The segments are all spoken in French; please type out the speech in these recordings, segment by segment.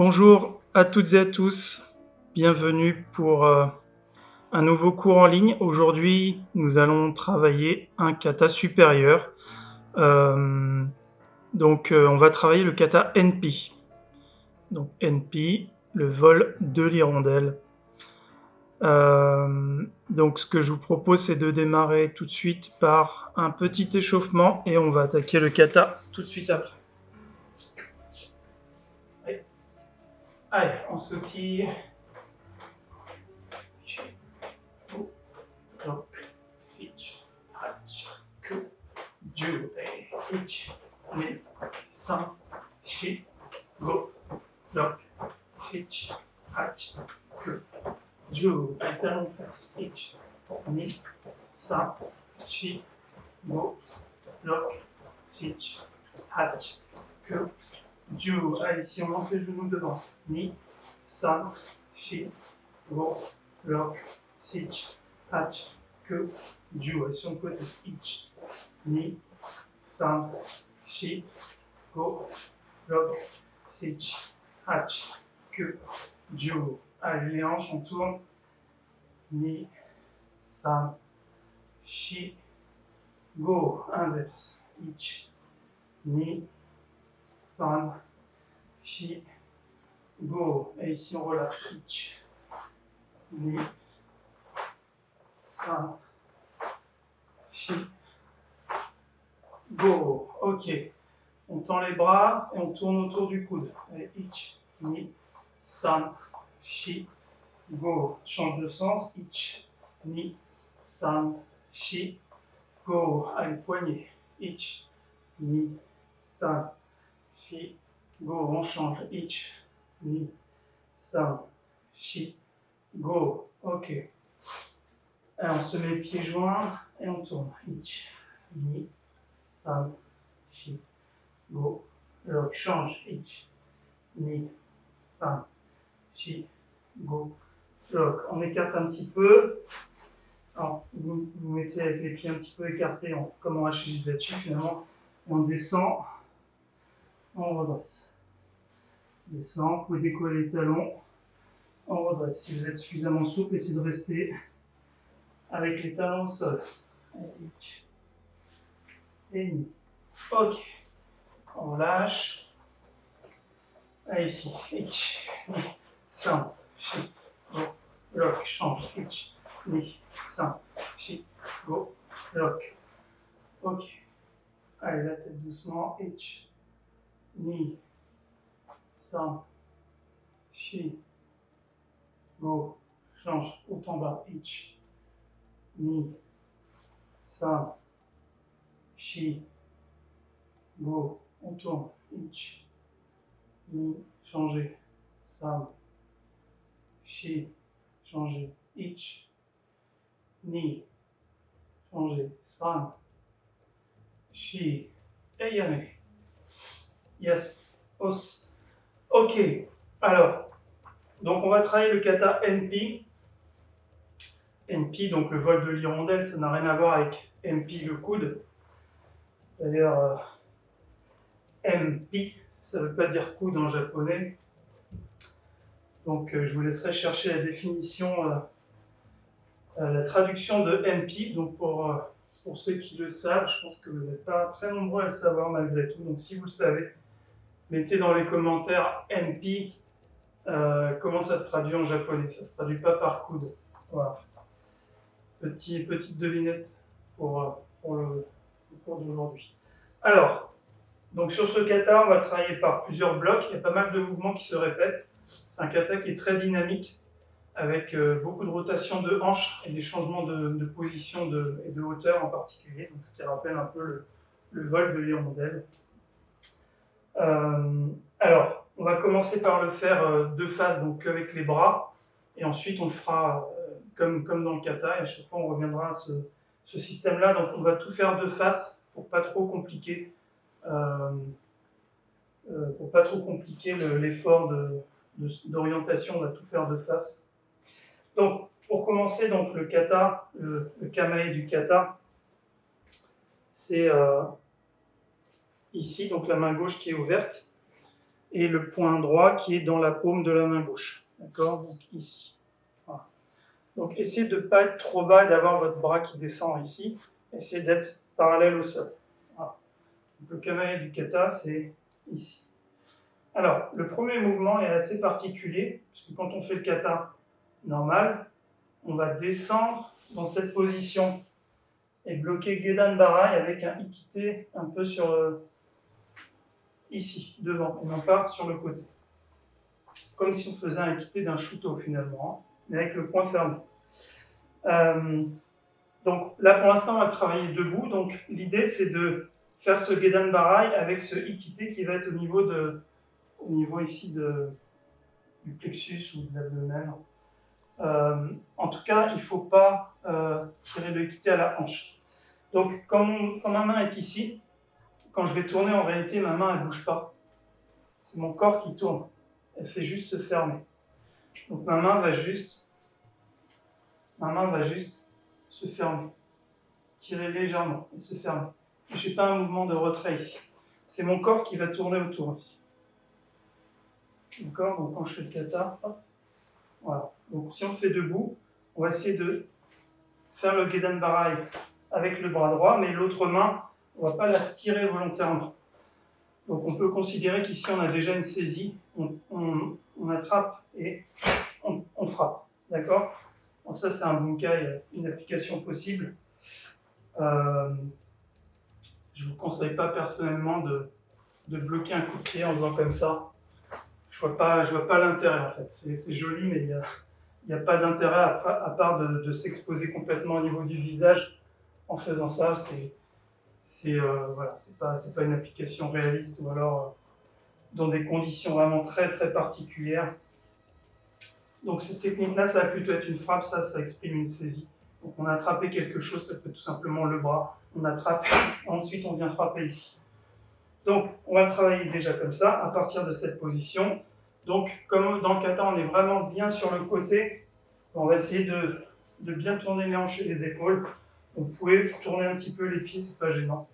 Bonjour à toutes et à tous, bienvenue pour un nouveau cours en ligne. Aujourd'hui, nous allons travailler un kata supérieur. On va travailler le kata NP. Donc NP, le vol de l'hirondelle. Donc ce que je vous propose, c'est de démarrer tout de suite par un petit échauffement et on va attaquer le kata tout de suite après. Allez, on sautille. Lock, hitch, hatch, ku, ju, hitch, ni, san, shi, go, lock, hitch, hatch, ku, ju, alternate face, hitch, ni, san, shi, go, lock, hitch, hatch, ku, ju. Allez, si on monte les genoux devant, ni, san, shi, go, lock, hitch, hatch, ku, ju. Et sur le côté, hitch, ni, san, shi, go, lock, hitch, hatch, ku, ju. Allez, les hanches, on tourne, ni, san, shi, go, inverse, hitch, ni, san, shi, go. Et ici, on relâche, hitch, ni, san, shi, go. Ok. On tend les bras et on tourne autour du coude. Allez, hitch, ni, san, shi, go. Change de sens. Hitch, ni, san, shi, go. Allez, poignet. Hitch, ni, san, shi, go. On change. Hitch, ni, san, shi, go. Ok. Alors, on se met pieds joints et on tourne. Hitch, ni, san, shi, go. Lock, change. Hitch, ni, san, shi, go. Lock. On écarte un petit peu. Alors, vous mettez avec les pieds un petit peu écartés, comme en Hashidachi finalement. On descend, on redresse. Descend, vous pouvez décoller les talons, on redresse. Si vous êtes suffisamment souple, essayez de rester avec les talons au sol. Et ni. Ok. On lâche. Allez, ici. Hitch, ni, san, shi, go, lock, change. Hitch, ni, san, shi, go, lock. Ok. Allez, la tête doucement. Hitch, ni, san, shi, go, change. Haut en bas. Hitch, ni, san, shi, go. On tourne. Hitch, ni, changer. San, shi, changer. Hitch, ni, changer. San, shi, et yame. Yes. Os. Ok. Alors, donc on va travailler le kata NP. NP, donc le vol de l'hirondelle, ça n'a rien à voir avec MP, le coude. D'ailleurs, MP, ça ne veut pas dire coude en japonais. Donc je vous laisserai chercher la définition, la traduction de NP. Donc pour ceux qui le savent, je pense que vous n'êtes pas très nombreux à le savoir malgré tout. Donc si vous le savez, mettez dans les commentaires NP, comment ça se traduit en japonais. Ça ne se traduit pas par coude. Voilà. Petite devinette pour le cours d'aujourd'hui. Alors, donc sur ce kata, on va travailler par plusieurs blocs. Il y a pas mal de mouvements qui se répètent. C'est un kata qui est très dynamique, avec beaucoup de rotation de hanches et des changements de position et de hauteur en particulier, donc ce qui rappelle un peu le vol de l'hirondelle. Alors, on va commencer par le faire de face, donc avec les bras, et ensuite on le fera comme dans le kata, et à chaque fois on reviendra à ce système-là. Donc on va tout faire de face pour pas trop compliquer, l'effort d'orientation. On va tout faire de face. Donc pour commencer, donc le kata, le kamae du kata, c'est ici, donc la main gauche qui est ouverte. et le point droit qui est dans la paume de la main gauche. D'accord? Donc ici. Voilà. Donc essayez de ne pas être trop bas et d'avoir votre bras qui descend ici. Essayez d'être parallèle au sol. Voilà. Donc, le kamae du kata, c'est ici. Alors, le premier mouvement est assez particulier, parce que quand on fait le kata normal, on va descendre dans cette position et bloquer Gedan Barai avec un ikite un peu sur ici, devant, et non pas sur le côté. Comme si on faisait un ikite d'un shuto finalement, hein, mais avec le poing fermé. Donc là pour l'instant on va travailler debout, donc l'idée c'est de faire ce Gedan Barai avec ce ikite qui va être au niveau ici du plexus ou de l'abdomen. En tout cas, il ne faut pas tirer le ikite à la hanche. Donc quand ma main est ici, quand je vais tourner, en réalité, ma main, elle ne bouge pas. C'est mon corps qui tourne. Elle fait juste se fermer. Donc ma main va juste se fermer. Tirer légèrement et se fermer. Je n'ai pas un mouvement de retrait ici. C'est mon corps qui va tourner autour ici. D'accord? Donc quand je fais le kata, hop. Voilà. Donc si on le fait debout, on va essayer de faire le Gedan Barai avec le bras droit, mais l'autre main, on ne va pas la tirer volontairement. Donc on peut considérer qu'ici on a déjà une saisie, on attrape et on frappe. D'accord? Bon, ça c'est un bunkai, une application possible. Je ne vous conseille pas personnellement de bloquer un coup de pied en faisant comme ça. Je vois pas l'intérêt en fait. C'est joli, mais il n'y a pas d'intérêt à part de s'exposer complètement au niveau du visage en faisant ça. Voilà, c'est pas une application réaliste ou alors dans des conditions vraiment très très particulières. Donc cette technique-là, ça va plutôt être une frappe, ça exprime une saisie. Donc on a attrapé quelque chose, ça peut tout simplement le bras, on attrape, ensuite on vient frapper ici. Donc on va travailler déjà comme ça, à partir de cette position. Donc comme dans le kata, on est vraiment bien sur le côté, on va essayer de bien tourner les hanches et les épaules. Vous pouvez tourner un petit peu les pieds, c'est pas gênant.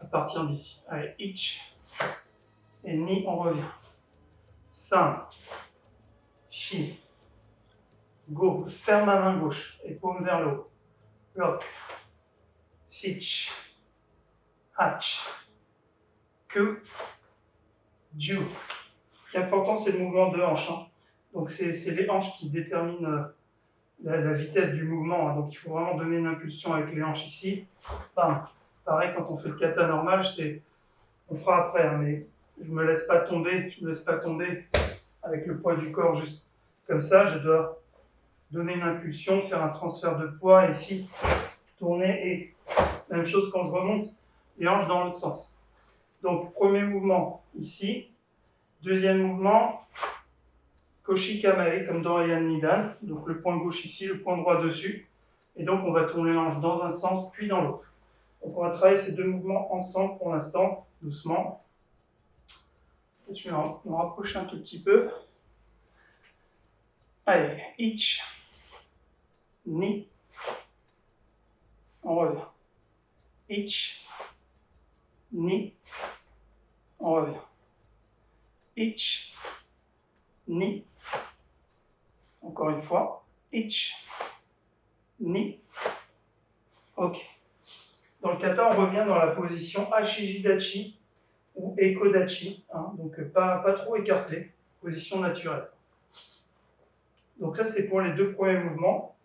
À partir d'ici. Allez, ich. Et ni, on revient. San. Shi. Go. Ferme la main gauche et paume vers le haut. Lock. Sich. Hach. Ku. Ju. Ce qui est important, c'est le mouvement de hanche. Hein. Donc, c'est les hanches qui déterminent la vitesse du mouvement. Hein. Donc, il faut vraiment donner une impulsion avec les hanches ici. Bam. Pareil, quand on fait le kata normal, on fera après, hein, mais je ne me laisse pas tomber avec le poids du corps juste comme ça. Je dois donner une impulsion, faire un transfert de poids, et ici, tourner, et même chose quand je remonte, les hanches dans l'autre sens. Donc, premier mouvement ici, deuxième mouvement, Koshi Kamae, comme dans Heian Nidan, donc le point gauche ici, le point droit dessus, et donc on va tourner l'hanche dans un sens, puis dans l'autre. Donc on va travailler ces deux mouvements ensemble pour l'instant, doucement. Je vais me rapprocher un tout petit peu. Allez, ich, ni, on revient. Ich, ni, on revient. Ich, ni, encore une fois. Ich, ni, ok. Dans le kata, on revient dans la position Ashijidachi ou Ekodachi, hein, donc pas trop écarté, position naturelle. Donc ça, c'est pour les deux premiers mouvements.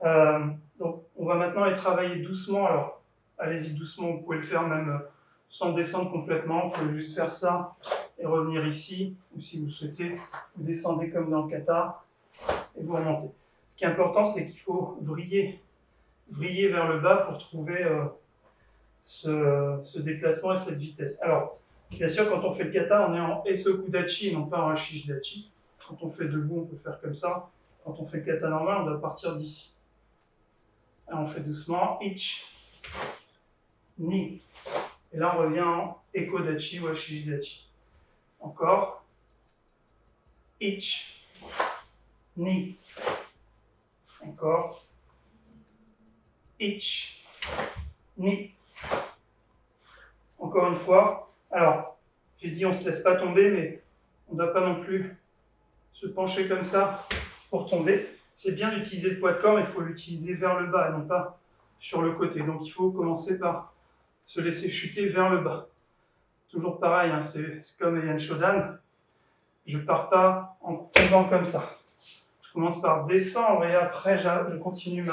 Donc on va maintenant les travailler doucement. Alors, allez-y doucement, vous pouvez le faire même sans descendre complètement. Vous pouvez juste faire ça et revenir ici, ou si vous souhaitez, vous descendez comme dans le kata et vous remontez. Ce qui est important, c'est qu'il faut vriller vers le bas pour trouver ce déplacement et cette vitesse. Alors, bien sûr, quand on fait le kata, on est en Esokudachi, non pas en Ashijidachi. Quand on fait debout, on peut faire comme ça. Quand on fait le kata normal, on doit partir d'ici. On fait doucement. Ich, ni. Et là, on revient en Ekodachi ou Ashijidachi. Encore. Ich, ni. Encore. Ich, ni. Encore une fois. Alors, J'ai dit on ne se laisse pas tomber, mais on ne doit pas non plus se pencher comme ça pour tomber. C'est bien d'utiliser le poids de corps, mais il faut l'utiliser vers le bas et non pas sur le côté. Donc il faut commencer par se laisser chuter vers le bas. Toujours pareil, hein, c'est comme Heian Shodan. Je ne pars pas en tombant comme ça. Je commence par descendre et après je continue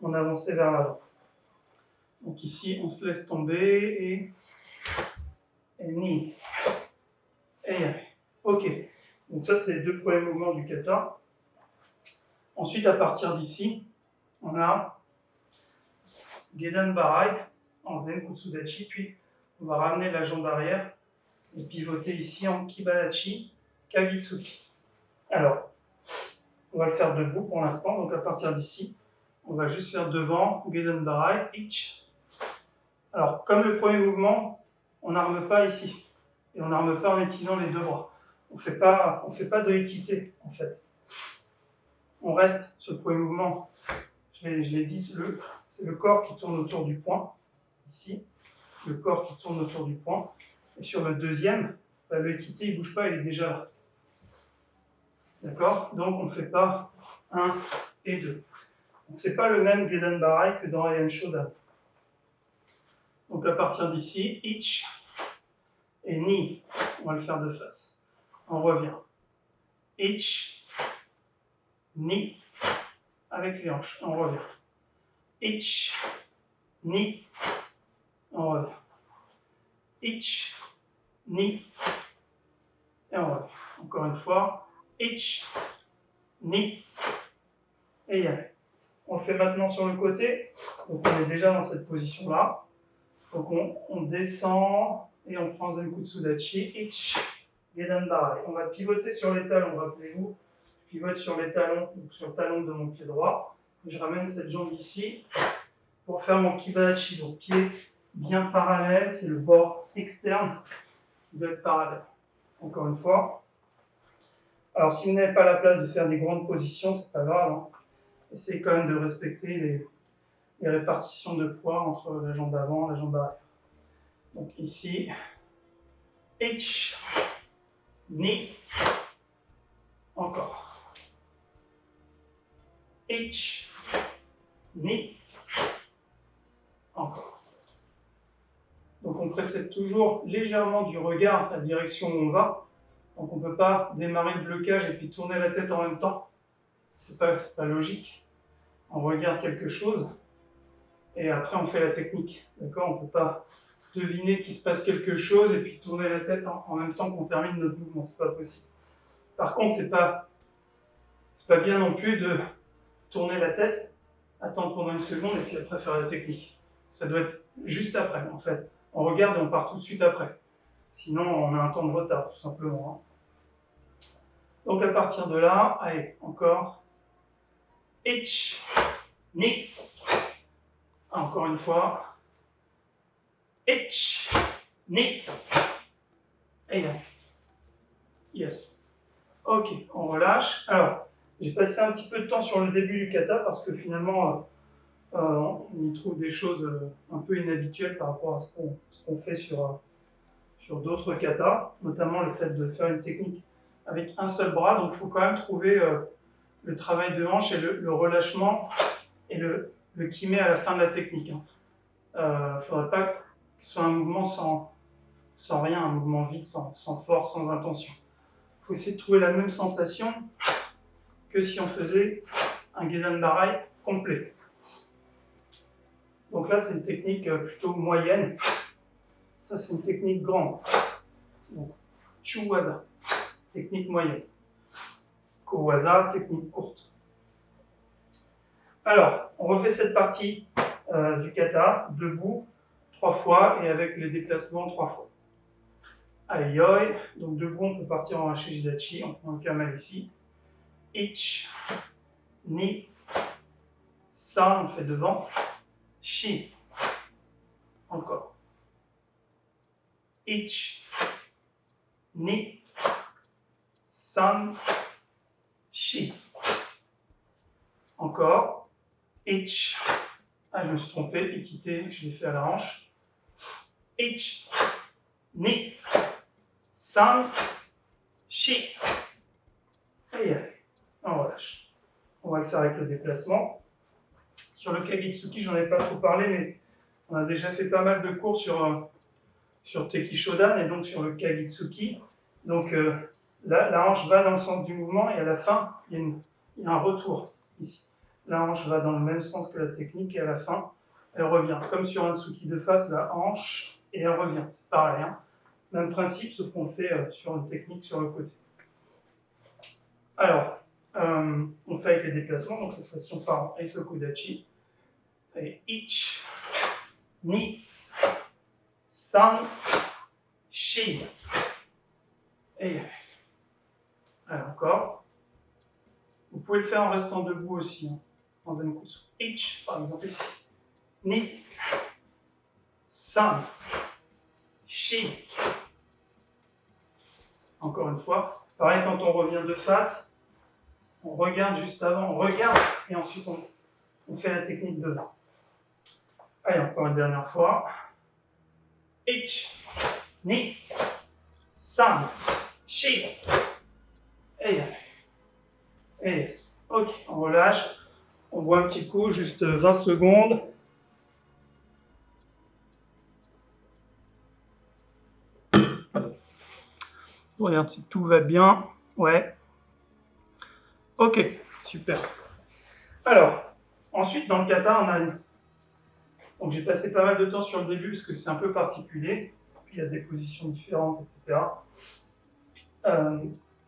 mon avancée vers l'avant. Donc ici, on se laisse tomber et ni. Et ok. Donc ça, c'est les deux premiers mouvements du kata. Ensuite, à partir d'ici, on a Gedan Barai en Zen Kutsudachi, puis on va ramener la jambe arrière et pivoter ici en Kibadachi Kagitsuki. Alors, on va le faire debout pour l'instant, donc à partir d'ici, on va juste faire devant Gedan Barai, Ichi. Alors, comme le premier mouvement, on n'arme pas ici, et on n'arme pas en utilisant les deux bras. On fait pas de équité, en fait. On reste sur le premier mouvement, je l'ai dit, c'est le corps qui tourne autour du poing, ici, le corps qui tourne autour du poing. Et sur le deuxième, le équité, il ne bouge pas, il est déjà là. D'accord? Donc on ne fait pas 1 et 2. Donc ce n'est pas le même Gedan Barai que dans Heian Shodan. Donc à partir d'ici, Ich et Ni, on va le faire de face. On revient. Ich, Ni, avec les hanches, on revient. Ich, Ni, on revient. Ich, Ni, et on revient. Encore une fois, Ich, Ni, et Yare. On le fait maintenant sur le côté. Donc on est déjà dans cette position-là. Donc on descend et on prend Zenkutsudachi, Ich, Gedan Barai. On va pivoter sur les talons, rappelez-vous. Je pivote sur les talons, donc sur le talon de mon pied droit. Je ramène cette jambe ici pour faire mon Kibadachi. Donc pied bien parallèle, c'est le bord externe qui doit être parallèle. Encore une fois. Alors si vous n'avez pas la place de faire des grandes positions, c'est pas grave. Hein. Essayez quand même de respecter les répartitions de poids entre la jambe avant et la jambe arrière. Donc ici, Ich, Ni, encore. Ich, Ni, encore. Donc on précède toujours légèrement du regard la direction où on va. Donc on ne peut pas démarrer le blocage et puis tourner la tête en même temps. C'est pas logique. On regarde quelque chose et après on fait la technique. D'accord? On ne peut pas deviner qu'il se passe quelque chose et puis tourner la tête en même temps qu'on termine notre mouvement. C'est pas possible. Par contre, c'est pas bien non plus de tourner la tête, attendre pendant une seconde et puis après faire la technique. Ça doit être juste après, en fait. On regarde et on part tout de suite après. Sinon, on a un temps de retard, tout simplement. Donc, à partir de là, allez, encore. Ich, Ni. Encore une fois. Ich, Ni. Et allez. Yes. Ok, on relâche. Alors, j'ai passé un petit peu de temps sur le début du kata parce que finalement, on y trouve des choses un peu inhabituelles par rapport à ce qu'on fait sur d'autres katas, notamment le fait de faire une technique avec un seul bras. Donc, il faut quand même trouver le travail de hanche et le relâchement et le kimé à la fin de la technique. Il ne faudrait pas que ce soit un mouvement sans rien, un mouvement vide, sans force, sans intention. Il faut essayer de trouver la même sensation que si on faisait un Gedan Barai complet. Donc là, c'est une technique plutôt moyenne. Ça, c'est une technique grande. Donc, Chuwaza, technique moyenne. Kowaza, technique courte. Alors, on refait cette partie du kata, debout, 3 fois, et avec les déplacements 3 fois. Aïe, donc debout, on peut partir en Hashijidachi, on prend un kamal ici. Ich, Ni, San, on fait devant. Shi, encore. Ich, Ni, San, Shi. Encore. Ich. Ah, je me suis trompé, équité, je l'ai fait à la hanche. Ich, Ni, san, shi. Et on relâche. On va le faire avec le déplacement. Sur le Kagitsuki, j'en ai pas trop parlé, mais on a déjà fait pas mal de cours sur Teki Shodan et donc sur le Kagitsuki. Donc la hanche va dans le sens du mouvement et à la fin, il y a un retour ici. La hanche va dans le même sens que la technique et à la fin, elle revient. Comme sur un Tsuki de face, la hanche et elle revient. C'est pareil, hein. Même principe, sauf qu'on le fait sur une technique sur le côté. Alors, on fait avec les déplacements, donc cette fois-ci on part en Eisokudachi. Et ich, ni, san, shi. Et allez, encore. Vous pouvez le faire en restant debout aussi, hein, en Zenkutsu. Ich, par exemple ici. Ni, san, shi. Encore une fois. Pareil, quand on revient de face, on regarde juste avant, on regarde, et ensuite on fait la technique devant. Allez, encore une dernière fois. Ich, ni, san, shi. Et yes. Ok, on relâche. On voit un petit coup, juste 20 secondes. On regarde si tout va bien. Ouais. Ok, super. Alors, ensuite, dans le kata, on a une... Donc, j'ai passé pas mal de temps sur le début parce que c'est un peu particulier. Puis, il y a des positions différentes, etc.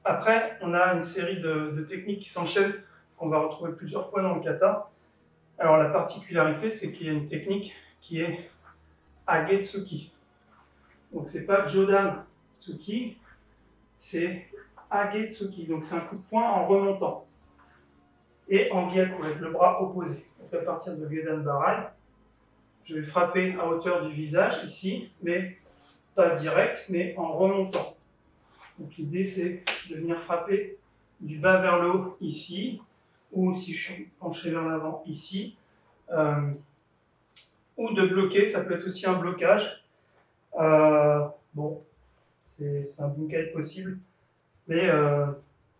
Après, on a une série de techniques qui s'enchaînent, qu'on va retrouver plusieurs fois dans le kata. Alors, la particularité, c'est qu'il y a une technique qui est Agetsuki. Donc, c'est pas Jodan Tsuki, c'est Agetsuki. Donc, c'est un coup de poing en remontant. Et en Gyaku, avec le bras opposé. Donc, à partir de Gedan Barai, je vais frapper à hauteur du visage, ici, mais pas direct, mais en remontant. Donc, l'idée, c'est de venir frapper du bas vers le haut, ici, ou si je suis penché vers l'avant, ici, ou de bloquer, ça peut être aussi un blocage. Bon, c'est un bunkai possible, mais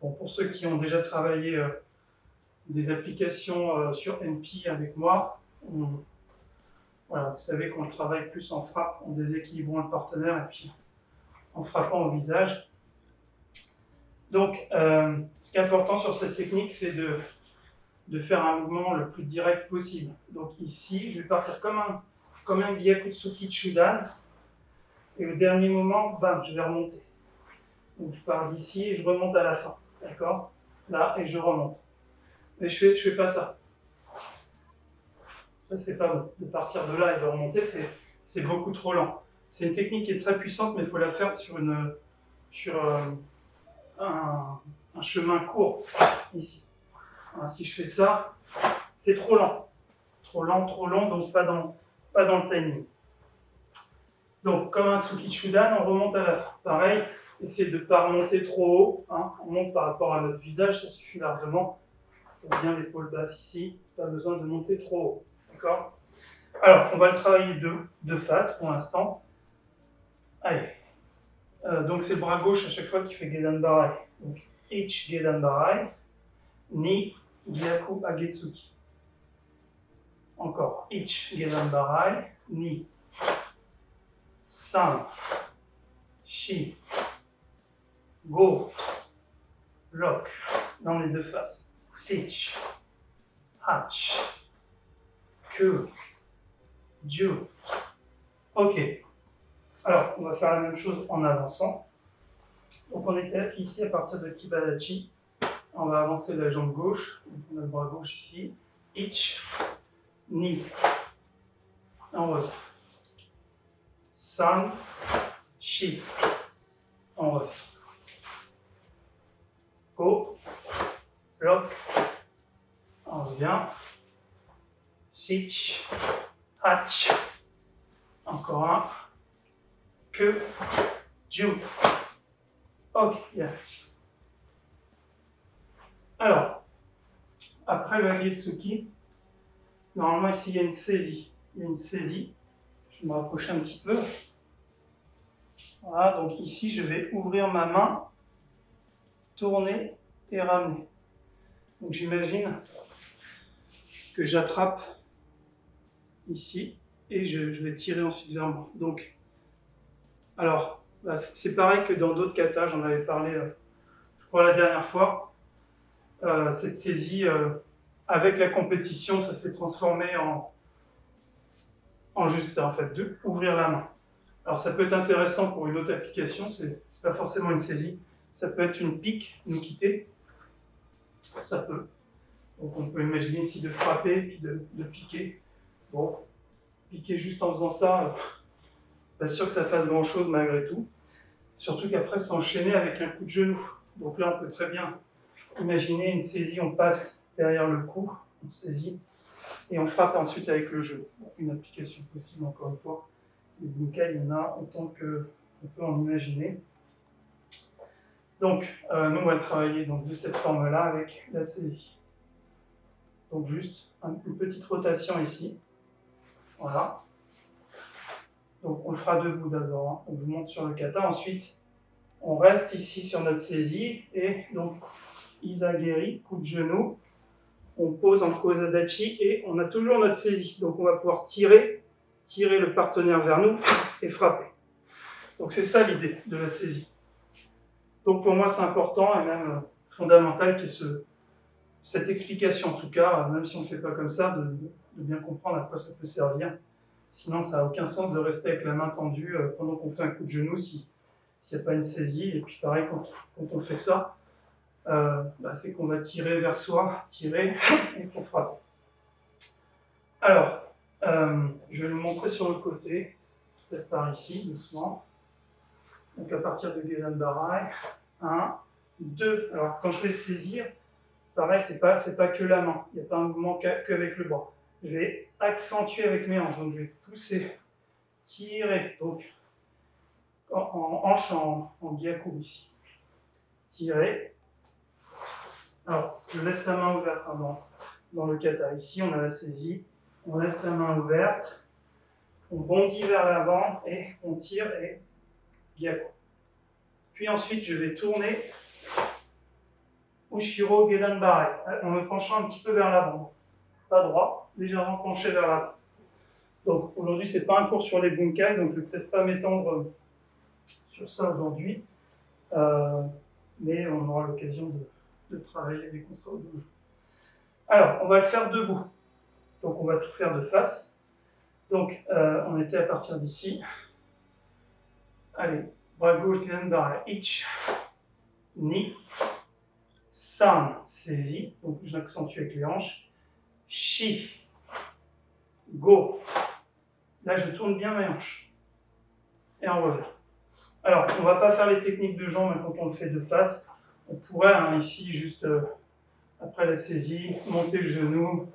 bon, pour ceux qui ont déjà travaillé des applications sur NP avec moi, voilà, vous savez qu'on travaille plus en frappe, en déséquilibrant le partenaire et puis en frappant au visage. Donc, ce qui est important sur cette technique, c'est de faire un mouvement le plus direct possible. Donc ici, je vais partir comme un Gyakutsuki Chudan, et au dernier moment, bam, je vais remonter. Donc je pars d'ici et je remonte à la fin, d'accord? Là, et je remonte. Mais je fais pas ça. Ça, c'est pas bon. De partir de là et de remonter, c'est beaucoup trop lent. C'est une technique qui est très puissante, mais il faut la faire sur un chemin court, ici. Alors, si je fais ça, c'est trop lent. Trop lent, donc pas dans le timing. Donc, comme un Tsuki-Chudan, on remonte à la fin. Pareil, essayez de ne pas remonter trop haut. Hein. On monte par rapport à notre visage, ça suffit largement. Il faut bien l'épaule basse ici, pas besoin de monter trop haut. D'accord? Alors, on va le travailler de face pour l'instant. Allez. Donc, c'est le bras gauche à chaque fois qui fait Gedan Barai. Donc, Ich Gedan Barai, Ni Gyaku Agetsuki. Encore. Ich Gedan Barai, Ni San, Shi, Go, Lock, dans les deux faces. Sich, Hach, Ku, Ju. Ok. Alors, on va faire la même chose en avançant. Donc, on est ici à partir de Kibadachi. On va avancer la jambe gauche. Donc, on a le bras gauche ici. Ich, Ni. On revient. San, Shi. On revient. Go, Lock. On revient. Sich, Hach. Encore un. Que, Ju. Ok, bien. Alors, après le Agetsuki, normalement ici il y a une saisie. Il y a une saisie. Je vais me rapprocher un petit peu. Voilà, donc ici je vais ouvrir ma main, tourner et ramener. Donc j'imagine que j'attrape ici et je vais tirer ensuite vers moi. Donc, alors, bah, c'est pareil que dans d'autres katas, j'en avais parlé, je crois, la dernière fois. Cette saisie, avec la compétition, ça s'est transformé en juste ça, en fait, de ouvrir la main. Alors ça peut être intéressant pour une autre application, c'est pas forcément une saisie, ça peut être une pique, une quittée, ça peut. Donc on peut imaginer ici de frapper, puis de piquer. Bon, piquer juste en faisant ça, pas sûr que ça fasse grand chose malgré tout. Surtout qu'après c'est enchaîné avec un coup de genou. Donc là on peut très bien imaginer une saisie, on passe derrière le cou, on saisit, et on frappe ensuite avec le genou. Une application possible encore une fois. Les bunkai, il y en a autant qu'on peut en imaginer. Donc, nous, on va le travailler donc, de cette forme-là avec la saisie. Donc, juste une petite rotation ici. Voilà. Donc, on le fera debout d'abord. Hein. Donc, je vous montre sur le kata. Ensuite, on reste ici sur notre saisie. Et donc, Izageri, coup de genou. On pose en Kozadachi et on a toujours notre saisie. Donc, on va pouvoir tirer le partenaire vers nous et frapper. Donc, c'est ça l'idée de la saisie. Donc pour moi c'est important et même fondamental qu'il y ait cette explication en tout cas, même si on ne fait pas comme ça, de bien comprendre à quoi ça peut servir. Sinon ça n'a aucun sens de rester avec la main tendue pendant qu'on fait un coup de genou s'il n'y a pas une saisie. Et puis pareil quand on fait ça, c'est qu'on va tirer vers soi, tirer et qu'on frappe. Alors, je vais vous montrer sur le côté, peut-être par ici, doucement. Donc à partir de Gedan Barai, 1, 2. Alors quand je vais saisir, pareil, c'est pas que la main, il n'y a pas un mouvement qu'avec le bras. Je vais accentuer avec mes hanches, donc je vais pousser, tirer, donc en hanche en gyaku ici. Tirer. Alors, je laisse la main ouverte dans le kata. Ici, on a la saisie, on laisse la main ouverte, on bondit vers l'avant et on tire et gyaku. Puis ensuite, je vais tourner Ushiro Gedan Barai, en me penchant un petit peu vers l'avant. Pas droit, légèrement penché vers l'avant. Donc aujourd'hui, ce n'est pas un cours sur les bunkai, donc je ne vais peut-être pas m'étendre sur ça aujourd'hui. Mais on aura l'occasion de travailler des constats au dojo. Alors, on va le faire debout. Donc on va tout faire de face. Donc on était à partir d'ici. Allez, bras gauche, Gedan Barai, Ich, Ni, San, saisie, donc j'accentue avec les hanches, Shi, Go. Là, je tourne bien mes hanches. Et on revient. Alors, on ne va pas faire les techniques de jambes quand on le fait de face. On pourrait, ici, juste après la saisie, monter le genou.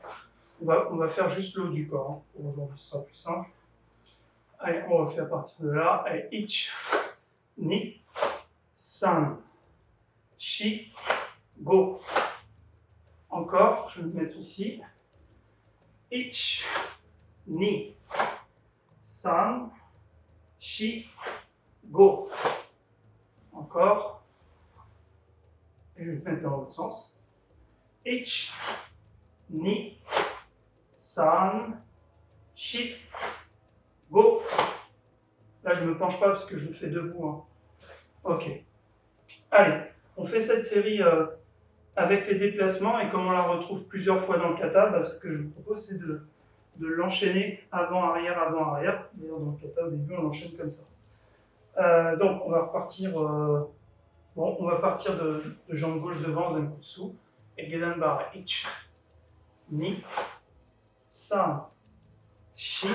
On va faire juste le haut du corps. Hein. Pour aujourd'hui, ce sera plus simple. Allez, on refait à partir de là. Allez, Ich, Ni, San, Shi, Go. Encore, je vais me mettre ici. Ich, Ni, San, Shi, Go. Encore. Et je vais le mettre dans l'autre sens. Ich, Ni, San, Shi, Go. Là, je ne me penche pas parce que je le fais debout. Hein. Ok. Allez, on fait cette série avec les déplacements et comme on la retrouve plusieurs fois dans le kata, ce que je vous propose, c'est de l'enchaîner avant-arrière, avant-arrière. D'ailleurs, dans le kata, au début, on l'enchaîne comme ça. Donc, on va repartir. On va partir de jambe gauche devant, Zenkutsu, et Gedan Barai. Ich, Ni, San, Shi,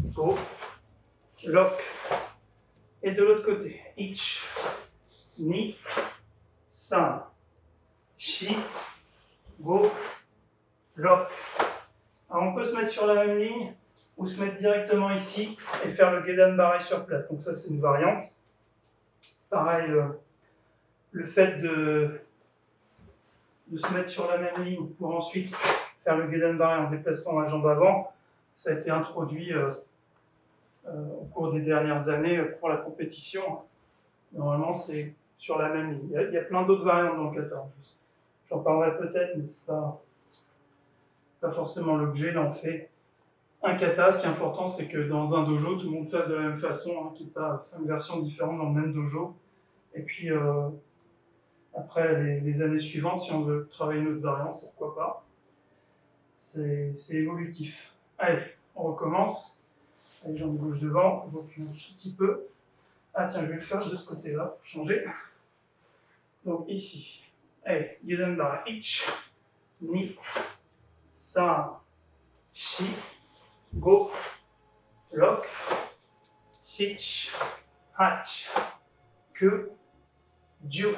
Go, Lock. Et de l'autre côté, Ich, Ni, San, Shi, Go, Lock. Alors on peut se mettre sur la même ligne ou se mettre directement ici et faire le Gedan Barai sur place. Donc ça c'est une variante. Pareil, le fait de se mettre sur la même ligne pour ensuite faire le Gedan Barai en déplaçant la jambe avant, ça a été introduit au cours des dernières années pour la compétition. Normalement, c'est sur la même ligne. Il y a plein d'autres variantes dans le kata. J'en parlerai peut-être, mais ce n'est pas forcément l'objet. Là, on fait un kata. Ce qui est important, c'est que dans un dojo, tout le monde fasse de la même façon, qu'il n'y ait pas 5 versions différentes dans le même dojo. Et puis, après, les années suivantes, si on veut travailler une autre variante, pourquoi pas. C'est évolutif. Allez, on recommence. Allez, j'en bouge devant, donc un petit peu. Ah tiens, je vais le faire de ce côté-là, pour changer. Donc ici, allez, Geden Bara, Ich, Ni, San, Shi, Go, Lock, Sich, Hach, Que, Jiu,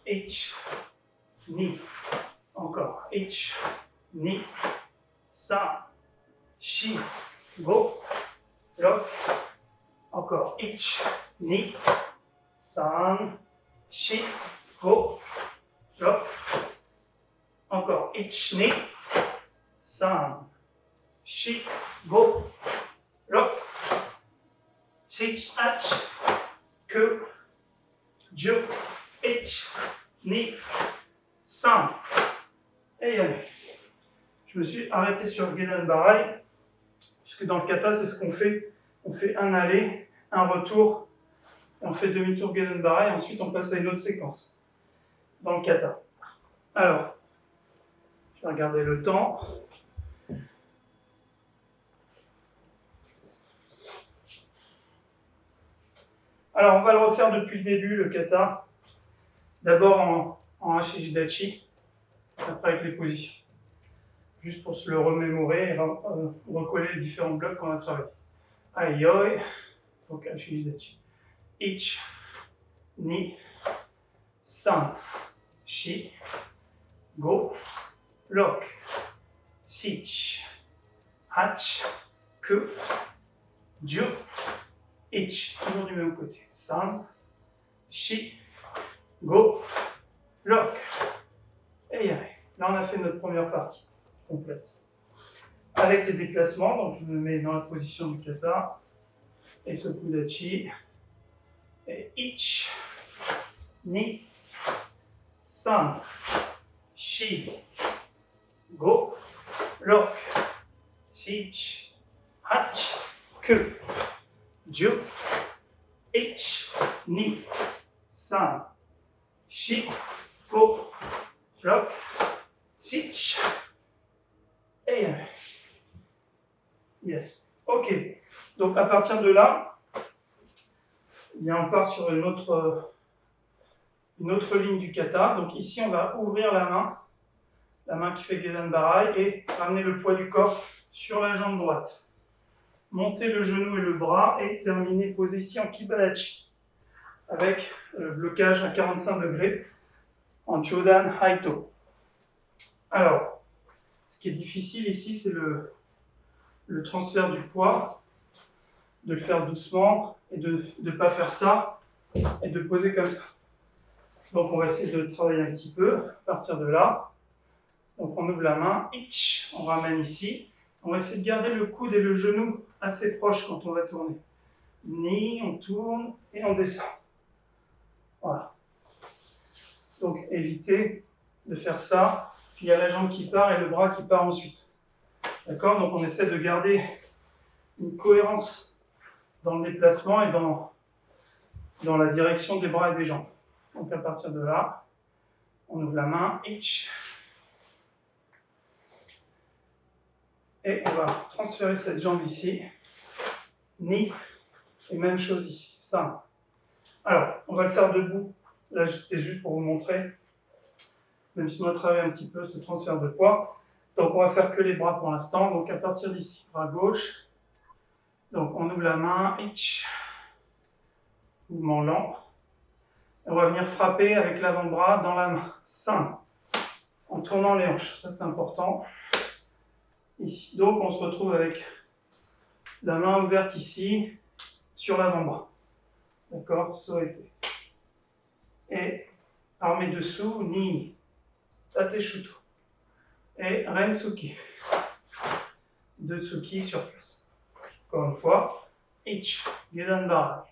Ich, Ni, encore, Ich, Ni, San, Shi, Go, Lock, encore, Ich, Ni, San, Shi, Go, Lock, encore, Ich, Ni, San, Shi, Go, Lock, Sich, Hach, Que, Jiu, Ich, Ni, San. Et allez. Je me suis arrêté sur Geden Barai, puisque dans le kata, c'est ce qu'on fait. On fait un aller, un retour, et on fait demi-tour Geden Barai, et ensuite on passe à une autre séquence dans le kata. Alors, je vais regarder le temps. Alors, on va le refaire depuis le début, le kata. D'abord en Hachijidachi, après avec les positions. Juste pour se le remémorer et recoller les différents blocs qu'on a travaillés. Aïe, donc Hachijidachi. Ich, Ni, San, Shi, Go, Lock, Sich, Hach, Que, Jiu, Ich, toujours du même côté. San, Shi, Go, Lock. Et y arrive. Là, on a fait notre première partie complète. Avec les déplacements, donc je me mets dans la position du kata. Et ce kudachi. Et Ich, Ni, San, Shi, Go, Lock, Sich, Hach, Que, Jiu, Ich, Ni, San, Shi, Go, Lock, Sich, et yes. Ok. Donc à partir de là, on part sur une autre ligne du kata. Donc ici, on va ouvrir la main qui fait Geden Barai, et ramener le poids du corps sur la jambe droite. Monter le genou et le bras, et terminer posé ici en Kibadachi, avec le blocage à 45 degrés en Chodan Haito. Alors, ce qui est difficile ici, c'est le transfert du poids, de le faire doucement et de ne pas faire ça et de poser comme ça. Donc on va essayer de travailler un petit peu à partir de là. Donc on ouvre la main, Ich, on ramène ici. On va essayer de garder le coude et le genou assez proches quand on va tourner. Ni, on tourne et on descend. Voilà. Donc évitez de faire ça. Puis il y a la jambe qui part et le bras qui part ensuite. D'accord? Donc on essaie de garder une cohérence dans le déplacement et dans la direction des bras et des jambes. Donc à partir de là, on ouvre la main, Ich. Et on va transférer cette jambe ici. Ni. Et même chose ici. San. Alors, on va le faire debout. Là, c'était juste pour vous montrer. Même si on a travaillé un petit peu ce transfert de poids. Donc on va faire que les bras pour l'instant. Donc à partir d'ici, bras gauche. Donc on ouvre la main, Ich. Mouvement lent. Et on va venir frapper avec l'avant-bras dans la main. San. En tournant les hanches. Ça c'est important. Ici. Donc on se retrouve avec la main ouverte ici sur l'avant-bras. D'accord? Soete. Et armé dessous, Ni. Tate Shuto. Et Ren Tsuki. Deux Tsuki sur place. Encore une fois, Ich, Gedan Barai.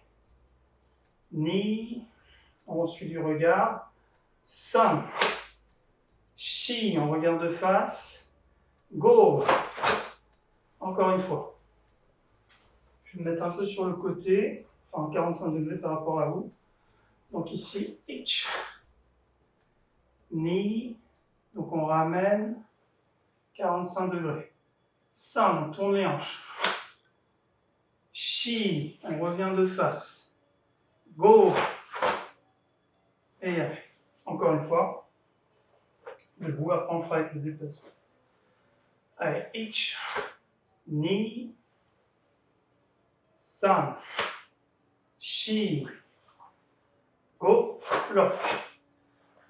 Ni, on suit du regard. San, Shi, on regarde de face. Go, encore une fois. Je vais me mettre un peu sur le côté, enfin 45 degrés par rapport à vous. Donc ici, Ich, Ni, donc on ramène 45 degrés. San, on tourne les hanches. Shi, on revient de face. Go, et encore une fois. Debout, après on fera avec le déplacement. Allez, Ich, Ni, San, Shi, Go, Lock.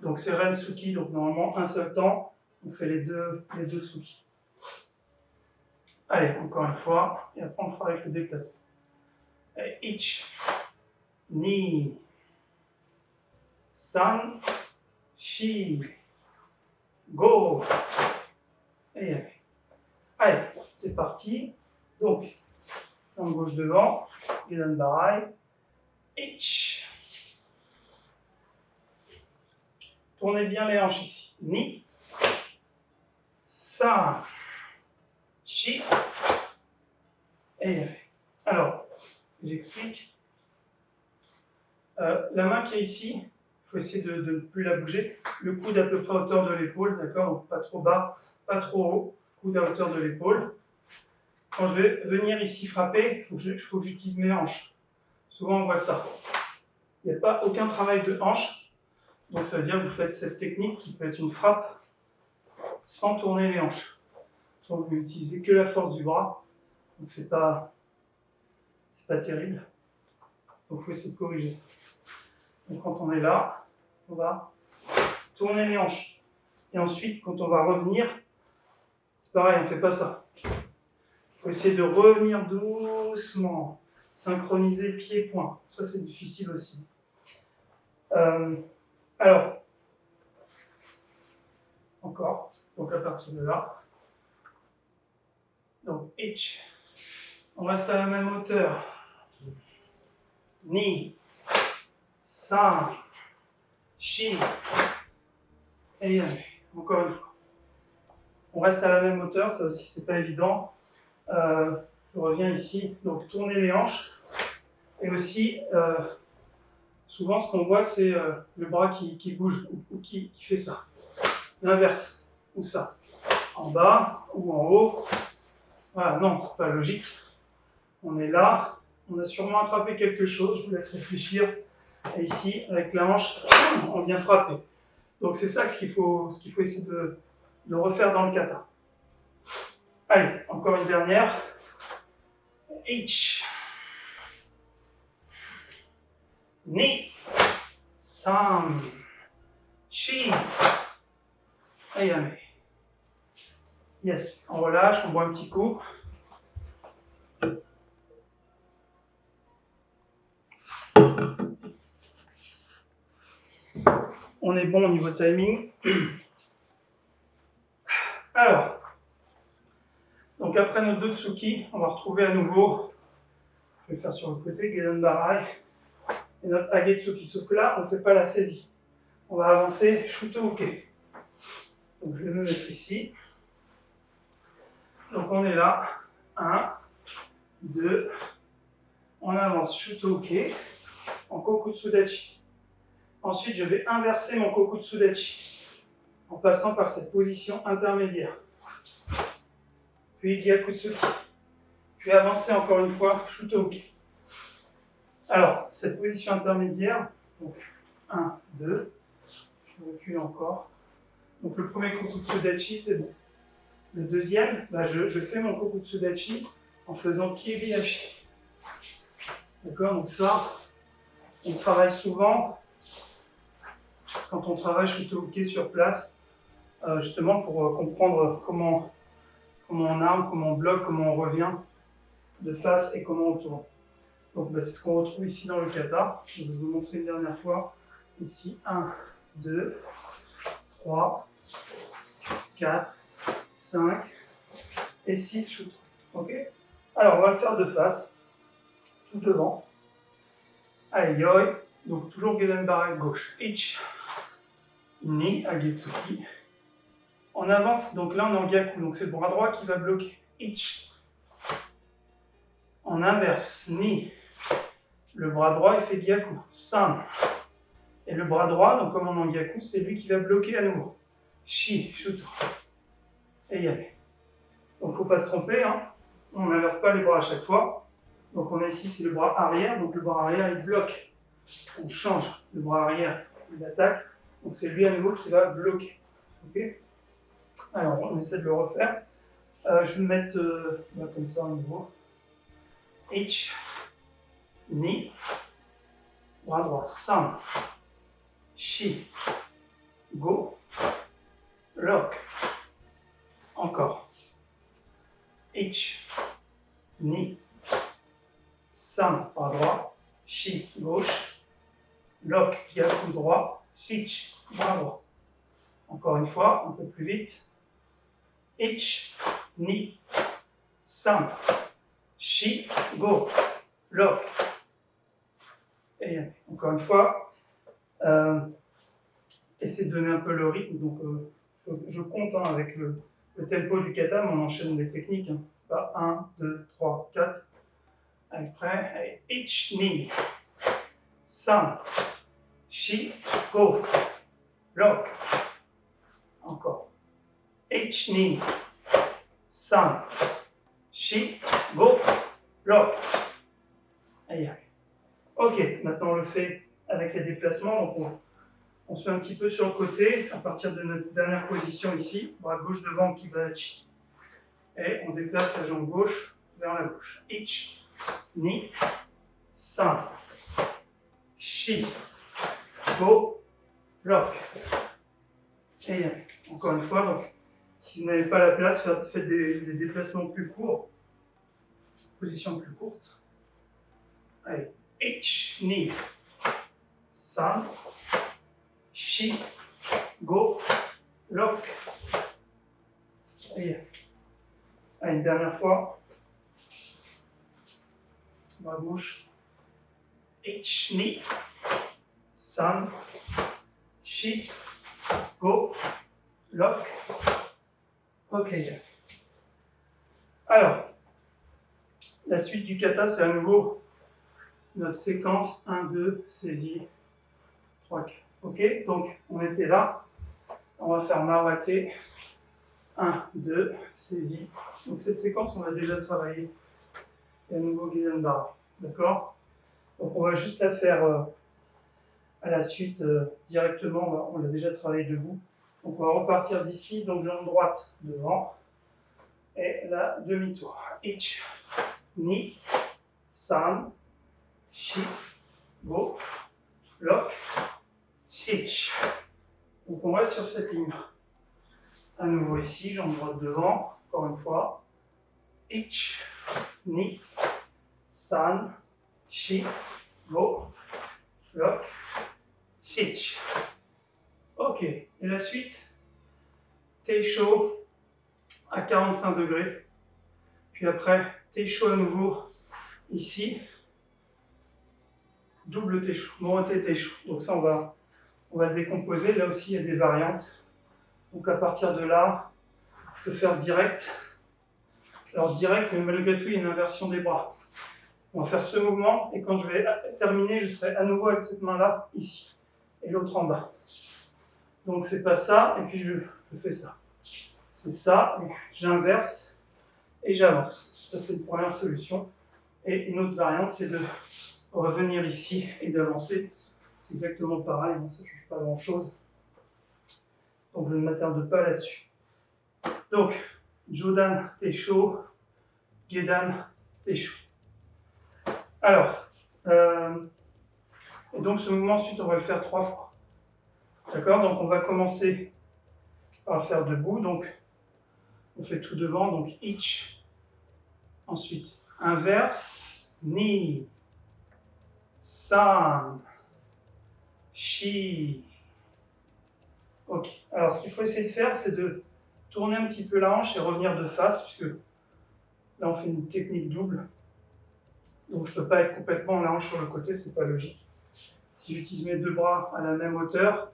Donc c'est Ren Tsuki, donc normalement un seul temps, on fait les deux Tsuki. Allez, encore une fois, et après on fera avec le déplacement. Allez, Ich, Ni, San, Shi, Go, et allez, c'est parti. Donc, jambe gauche devant, Gedan Barai, Ich. Tournez bien les hanches ici. Ni, San, Shi, et alors, j'explique. La main qui est ici, il faut essayer de ne plus la bouger. Le coude à peu près à hauteur de l'épaule, d'accord? Donc pas trop bas, pas trop haut. Coude à hauteur de l'épaule. Quand je vais venir ici frapper, il faut que j'utilise mes hanches. Souvent on voit ça. Il n'y a pas aucun travail de hanche. Donc ça veut dire que vous faites cette technique qui peut être une frappe sans tourner les hanches. Donc vous n'utilisez que la force du bras. Donc c'est pas terrible. Donc il faut essayer de corriger ça. Donc quand on est là, on va tourner les hanches. Et ensuite, quand on va revenir, c'est pareil, on ne fait pas ça. Il faut essayer de revenir doucement, synchroniser pied-point. Ça, c'est difficile aussi. Alors, encore, donc à partir de là. Donc, Ich. On reste à la même hauteur. Ni, San, Shi, et encore une fois. On reste à la même hauteur, ça aussi c'est pas évident. Je reviens ici, donc tourner les hanches. Et aussi, souvent ce qu'on voit c'est le bras qui bouge ou qui fait ça. L'inverse, ou ça. En bas ou en haut. Voilà, non, c'est pas logique. On est là, on a sûrement attrapé quelque chose, je vous laisse réfléchir. Et ici, avec la hanche, on vient frapper. Donc c'est ça ce qu'il faut essayer de refaire dans le kata. Allez, encore une dernière. Ich. Ni. San. Shi. Ayame. Yes, on relâche, on boit un petit coup. On est bon au niveau timing. Alors, donc après nos deux Tsuki, on va retrouver à nouveau, je vais faire sur le côté, Gedan Barai et notre Agetsuki. Sauf que là, on ne fait pas la saisie. On va avancer Shuto-uke. Donc je vais me mettre ici. Donc on est là. 1, 2, on avance Shuto-uke en Kokutsudachi. Ensuite, je vais inverser mon Kokutsudachi en passant par cette position intermédiaire. Puis Gyakutsuki. Puis avancer encore une fois Shuto-uke. Alors, cette position intermédiaire, donc 1, 2, je recule encore. Donc le premier Kokutsudachi, c'est bon. Le deuxième, je fais mon Kokutsudachi en faisant Kirihashi. D'accord? Donc ça, on travaille souvent quand on travaille Shuto-uke sur place, justement pour comprendre comment on arme, comment on bloque, comment on revient de face et comment on tourne. Donc c'est ce qu'on retrouve ici dans le kata. Je vais vous montrer une dernière fois. Ici, 1, 2, 3, 4, 5 et 6 shoots. Ok? Alors on va le faire de face. tout devant. Allez, yoi. Donc toujours Gedan Bara gauche. Ich, Ni, Agetsuki. On avance, donc là on est en Gyaku, donc c'est le bras droit qui va bloquer. Ich. En inverse, Ni. Le bras droit il fait Gyaku. San. Et le bras droit, donc comme on est en Gyaku, c'est lui qui va bloquer à nouveau. Shi, Shuto. Et y aller. Donc il ne faut pas se tromper, hein. On n'inverse pas les bras à chaque fois. Donc on est ici, c'est le bras arrière, donc le bras arrière il bloque. On change le bras arrière, il attaque. Donc c'est lui à nouveau qui va bloquer. Okay, alors on essaie de le refaire. Je vais me mettre comme ça à nouveau. Ich, Ni, bras droit, San, Shi, Go, Lock. Encore. Ich, Ni, San, bras droit, Shi, gauche, Lock, Gyaku droit, Sich, bras droit. Encore une fois, un peu plus vite. Ich, Ni, San, Shi, Go, Lock. Et encore une fois, essayez de donner un peu le rythme. Donc, je compte hein, avec le tempo du kata, mais on enchaîne les techniques. Hein. C'est pas 1, 2, 3, 4. Allez, prêt. Allez. Ich, Ni, San, Shi, Go, Lock. Encore. Ich, Ni, San, Shi, Go, Lock. Allez. Ok, maintenant on le fait avec les déplacements. Donc on se met un petit peu sur le côté, à partir de notre dernière position ici, bras gauche devant Kibachi. Et on déplace la jambe gauche vers la gauche. Ich, Ni, San, Shi, Go, Lock. Et encore une fois, donc, si vous n'avez pas la place, faites des déplacements plus courts, position plus courte. Allez, Ich, Ni, San, Shi, Go, Lock. Et une dernière fois. Bras gauche. Ich, Ni, San, Shi, Go, Lock. Ok. Alors, la suite du kata, c'est à nouveau notre séquence 1, 2, saisie, 3, 4. Ok, donc on était là. On va faire Mawate. 1, 2, saisie. Donc cette séquence, on l'a déjà travaillé. Et à nouveau Gedan Bara. D'accord? Donc on va juste la faire à la suite directement. On l'a déjà travaillé debout. Donc on va repartir d'ici. Donc jambe droite devant. Et là, demi-tour. Ich, Ni, San, Shi, Go, Lock, Sich. Donc on reste sur cette ligne. À nouveau ici, jambe droite devant, encore une fois. Ich, Ni, San, Shi, Go, Lock, Sich. Ok, et la suite, Teisho à 45 degrés. Puis après, Teisho à nouveau ici. Double Teisho, Morote Teisho. Donc ça, on va le décomposer. Là aussi, il y a des variantes. Donc à partir de là, on peut faire direct. Alors direct, mais malgré tout, il y a une inversion des bras. On va faire ce mouvement, et quand je vais terminer, je serai à nouveau avec cette main-là, ici, et l'autre en bas. Donc c'est pas ça, et puis je fais ça. C'est ça, j'inverse, et j'avance. Ça, c'est une première solution. Et une autre variante, c'est de revenir ici et d'avancer. C'est exactement pareil, hein, ça ne change pas grand-chose. Donc je ne m'attarde pas là-dessus. Donc, Jodan Teisho, Gedan Teisho. Alors, et donc ce mouvement, ensuite, on va le faire 3 fois. D'accord? Donc on va commencer par le faire debout. Donc, on fait tout devant, donc Ich. Ensuite, inverse, Ni, San, Shi. Ok. Alors, ce qu'il faut essayer de faire, c'est de tourner un petit peu la hanche et revenir de face, puisque là, on fait une technique double. Donc je ne peux pas être complètement la hanche sur le côté, c'est pas logique. Si j'utilise mes deux bras à la même hauteur,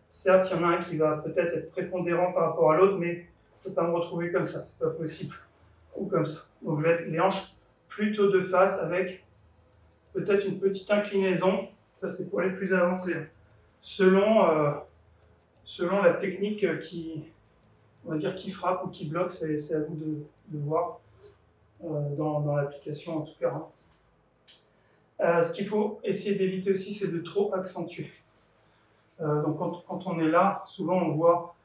certes, il y en a un qui va peut-être être prépondérant par rapport à l'autre, mais je ne peux pas me retrouver comme ça, c'est pas possible. Ou comme ça. Donc je vais être les hanches plutôt de face avec peut-être une petite inclinaison. Ça, c'est pour les plus avancés. Selon la technique on va dire, qui frappe ou qui bloque, c'est à vous de voir dans l'application en tout cas. Ce qu'il faut essayer d'éviter aussi, c'est de trop accentuer. Donc quand on est là, souvent on voit